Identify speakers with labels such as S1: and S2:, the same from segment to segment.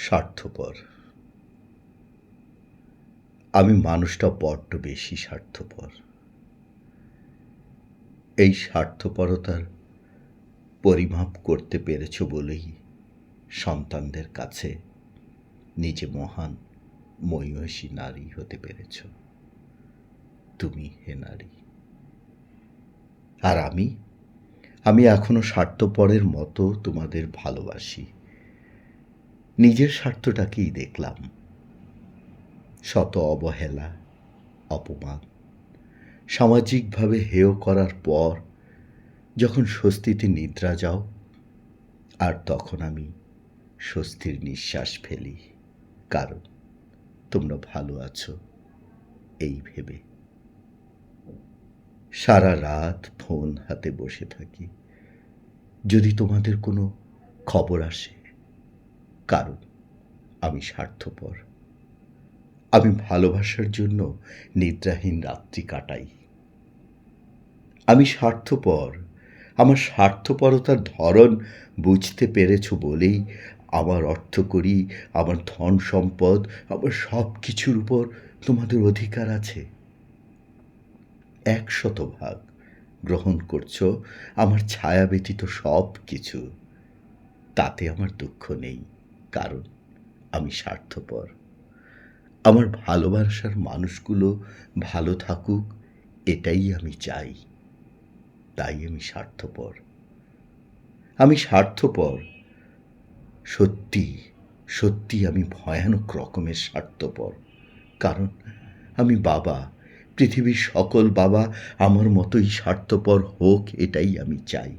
S1: স্বার্থপর। আমি মানুষটা বড্ড বেশি স্বার্থপর। এই স্বার্থপরতার পরিমাপ করতে পেরেছ বলেই সন্তানদের কাছে নিজে মহান মহিয়সী নারী হতে পেরেছ। তুমি হে নারী। আর আমি এখনো স্বার্থপরের মতো তোমাদের ভালোবাসি। নিজের স্বার্থটাকেই দেখলাম। শত অবহেলা, অপমান, সামাজিকভাবে হেয় করার পর যখন স্বস্তিতে নিদ্রা যাও, আর তখন আমি স্বস্তির নিঃশ্বাস ফেলি, কারণ তোমরা ভালো আছো এই ভেবে। সারা রাত ফোন হাতে বসে থাকি যদি তোমাদের কোনো খবর আসে, কারণ আমি স্বার্থপর। আমি ভালোবাসার জন্য নিদ্রাহীন রাত্রি কাটাই। আমি স্বার্থপর। আমার স্বার্থপরতার ধরন বুঝতে পেরেছ বলেই আমার অর্থকড়ি, আমার ধন সম্পদ, আমার সব কিছুর উপর তোমাদের অধিকার আছে। ১০০% গ্রহণ করছ আমার ছায়া ব্যতীত সব কিছু। তাতে আমার দুঃখ নেই, কারণ আমি স্বার্থপর। আমার ভালোবাসার মানুষগুলো ভালো থাকুক, এটাই আমি চাই। তাই আমি স্বার্থপর। আমি স্বার্থপর। সত্যি সত্যি আমি ভয়ানক রকমের স্বার্থপর, কারণ আমি বাবা। পৃথিবীর সকল বাবা আমার মতোই স্বার্থপর হোক, এটাই আমি চাই।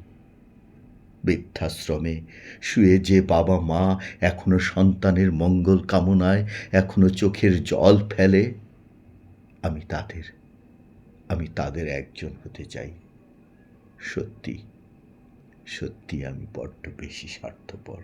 S1: বৃদ্ধাশ্রমে শুয়ে যে বাবা মা এখনো সন্তানের মঙ্গল কামনায় এখনো চোখের জল ফেলে, আমি তাদের একজন হতে চাই। সত্যি সত্যি আমি বড্ড বেশি স্বার্থপর।